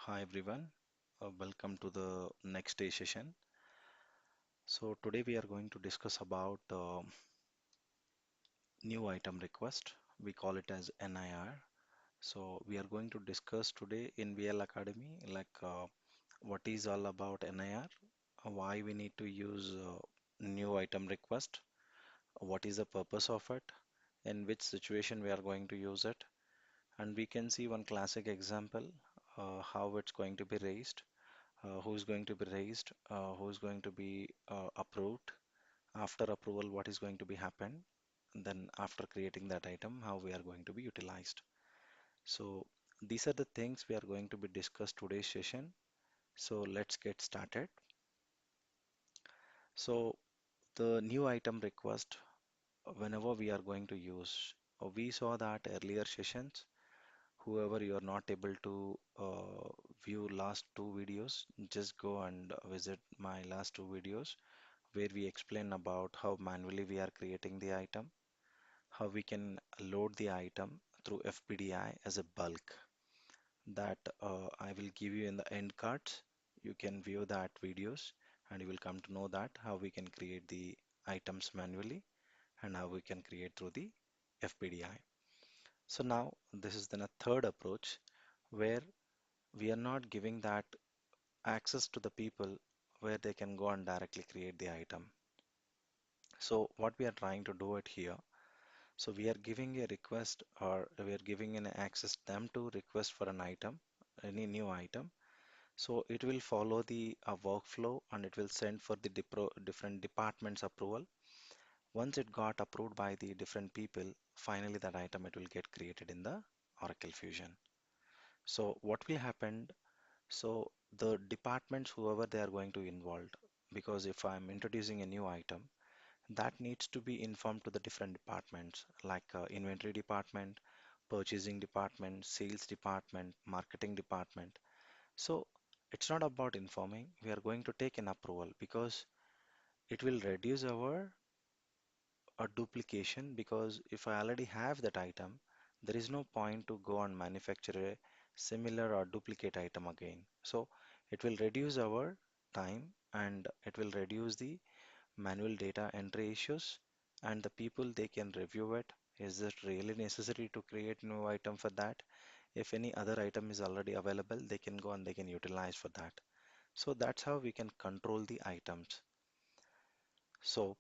Hi everyone, welcome to the next day session. So today we are going to discuss about new item request. We call it as NIR. So we are going to discuss today in VL Academy what is all about NIR, why we need to use new item request, what is the purpose of it, in which situation we are going to use it, and we can see one classic example how it's going to be raised, who is going to be raised, who is going to be approved. After approval, what is going to be happen? Then after creating that item, how we are going to be utilized. So these are the things we are going to be discussed today's session. So let's get started. So the new item request, whenever we are going to use, we saw that earlier sessions. Whoever you are not able to view last two videos, just go and visit my last two videos where we explain about how manually we are creating the item, how we can load the item through FPDI as a bulk. That I will give you in the end cards. You can view that videos and you will come to know that how we can create the items manually and how we can create through the FPDI. So now this is then a third approach where we are not giving that access to the people where they can go and directly create the item. So what we are trying to do it here. So we are giving a request or we are giving an access them to request for an item, any new item. So it will follow the workflow and it will send for the different departments approval. Once it got approved by the different people, finally that item it will get created in the Oracle Fusion. So what will happen? So the departments, whoever they are going to involve, because if I'm introducing a new item, that needs to be informed to the different departments like inventory department, purchasing department, sales department, marketing department. So it's not about informing, we are going to take an approval because it will reduce our duplication, because if I already have that item, there is no point to go and manufacture a similar or duplicate item again. So it will reduce our time and it will reduce the manual data entry issues, and the people they can review it. Is it really necessary to create new item for that? If any other item is already available, they can go and they can utilize for that. So that's how we can control the items. So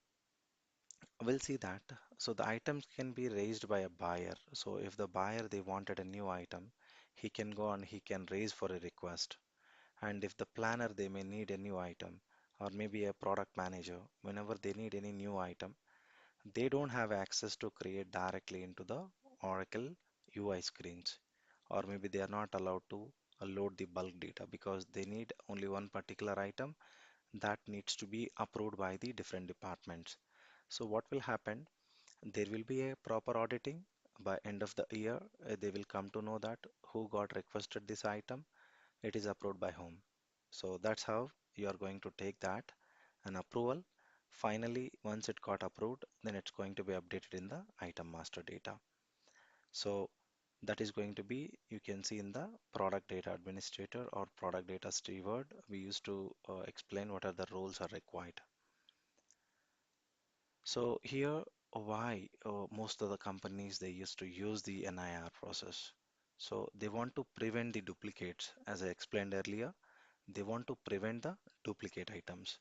we'll see that. So the items can be raised by a buyer. So if the buyer they wanted a new item, he can go and he can raise for a request. And if the planner they may need a new item, or maybe a product manager, whenever they need any new item, they don't have access to create directly into the Oracle UI screens, or maybe they are not allowed to load the bulk data because they need only one particular item that needs to be approved by the different departments. So what will happen? There will be a proper auditing. By end of the year, they will come to know that who got requested this item, it is approved by whom. So that's how you are going to take that an approval. Finally, once it got approved, then it's going to be updated in the item master data. So that is going to be, you can see in the product data administrator or product data steward, we used to explain what are the roles are required. So here, why most of the companies they used to use the NIR process. So they want to prevent the duplicates, as I explained earlier. They want to prevent the duplicate items.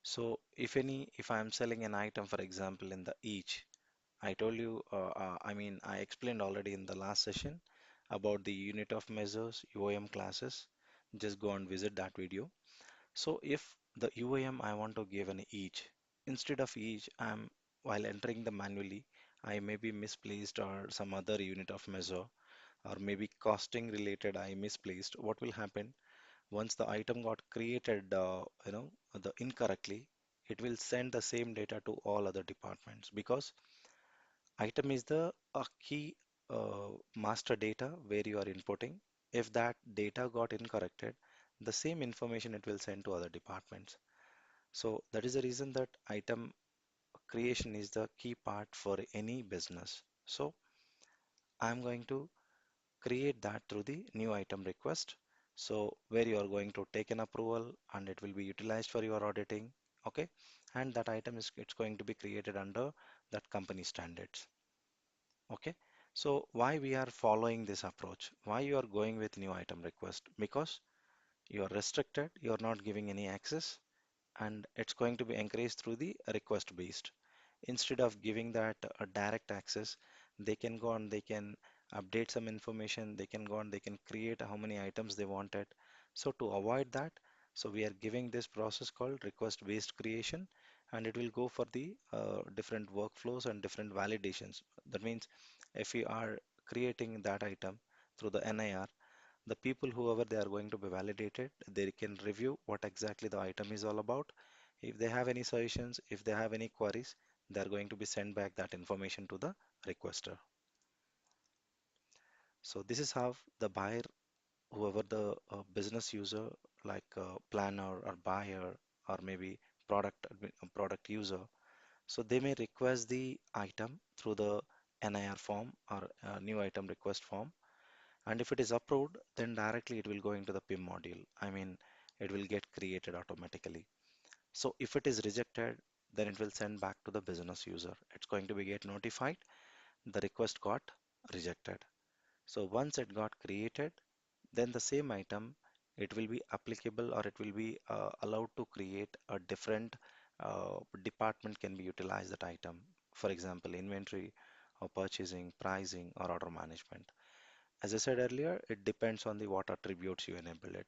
So if I am selling an item, for example, in the each, I told you, I explained already in the last session about the unit of measures, UOM classes. Just go and visit that video. So if the UOM I want to give an each, instead of each, while entering the manually, I may be misplaced or some other unit of measure, or maybe costing related I misplaced. What will happen? Once the item got created, the incorrectly, it will send the same data to all other departments because item is the key master data where you are inputting. If that data got incorrected, the same information it will send to other departments. So that is the reason that item creation is the key part for any business. So I'm going to create that through the new item request. So where you are going to take an approval and it will be utilized for your auditing, okay? And that item is it's going to be created under that company standards, okay? So why we are following this approach? Why you are going with new item request? Because you are restricted, you are not giving any access, and it's going to be encouraged through the request based. Instead of giving that a direct access, they can go and they can update some information, they can go and they can create how many items they wanted. So to avoid that, so we are giving this process called request based creation, and it will go for the different workflows and different validations. That means if we are creating that item through the NIR, the people whoever they are going to be validated, they can review what exactly the item is all about. If they have any suggestions, if they have any queries, they are going to be sent back that information to the requester. So this is how the buyer, whoever the business user, like planner or buyer or maybe product user, so they may request the item through the NIR form or new item request form. And if it is approved, then directly it will go into the PIM module. I mean, it will get created automatically. So if it is rejected, then it will send back to the business user. It's going to be get notified. The request got rejected. So once it got created, then the same item, it will be applicable or it will be allowed to create a different department can be utilized that item. For example, inventory or purchasing, pricing or order management. As I said earlier, it depends on the what attributes you enable it.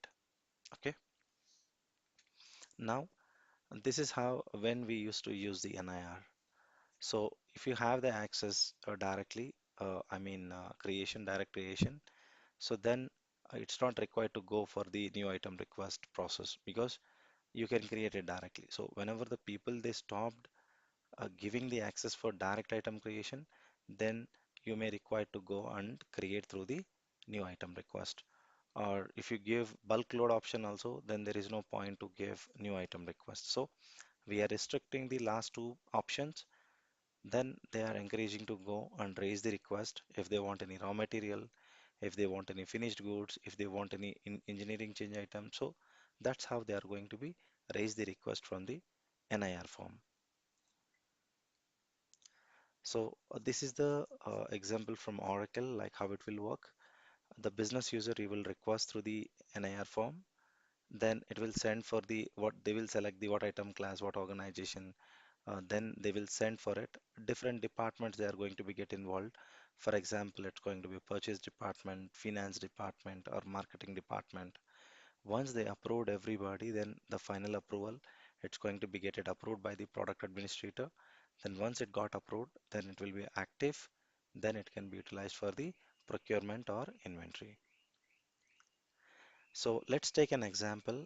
Okay. Now, this is how when we used to use the NIR. So if you have the access directly, creation, direct creation, so then it's not required to go for the new item request process because you can create it directly. So whenever the people they stopped giving the access for direct item creation, then you may require to go and create through the new item request. Or if you give bulk load option also, then there is no point to give new item request. So we are restricting the last two options. Then they are encouraging to go and raise the request if they want any raw material, if they want any finished goods, if they want any engineering change item. So that's how they are going to be raise the request from the NIR form. So this is the example from Oracle, like how it will work. The business user he will request through the NIR form. Then it will send for the what they will select the what item class, what organization. Then they will send for it. Different departments they are going to be get involved. For example, it's going to be purchase department, finance department, or marketing department. Once they approved everybody, then the final approval, it's going to be get it approved by the product administrator. Then once it got approved, then it will be active. Then it can be utilized for the procurement or inventory. So let's take an example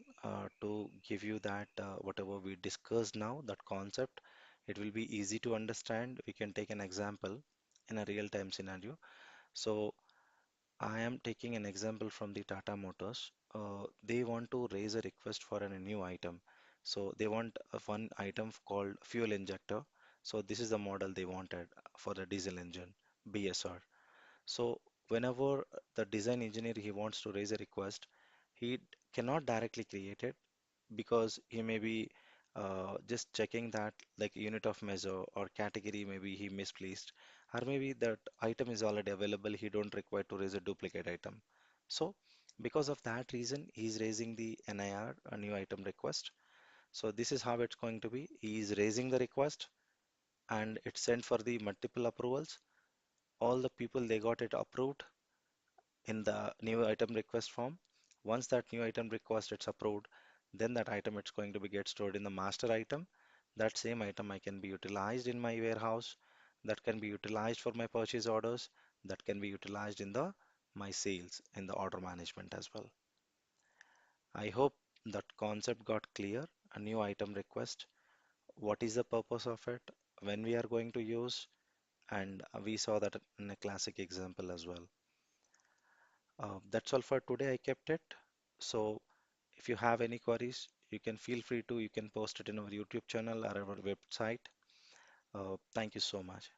to give you that whatever we discussed now, that concept, it will be easy to understand. We can take an example in a real-time scenario. So I am taking an example from the Tata Motors. They want to raise a request for a new item. So they want a one item called fuel injector. So this is the model they wanted for the diesel engine, BSR. So whenever the design engineer he wants to raise a request, he cannot directly create it because he may be just checking that like unit of measure or category maybe he misplaced, or maybe that item is already available, he don't require to raise a duplicate item. So because of that reason he is raising the NIR, a new item request. So this is how it's going to be. He is raising the request and it's sent for the multiple approvals. All the people they got it approved in the new item request form. Once that new item request it's approved, then that item it's going to be get stored in the master item. That same item I can be utilized in my warehouse, that can be utilized for my purchase orders, that can be utilized in the my sales in the order management as well. I hope that concept got clear. A new item request, what is the purpose of it, when we are going to use, and we saw that in a classic example as well. That's all for today. I kept it. So if you have any queries, you can feel free to, you can post it in our YouTube channel or our website. Thank you so much.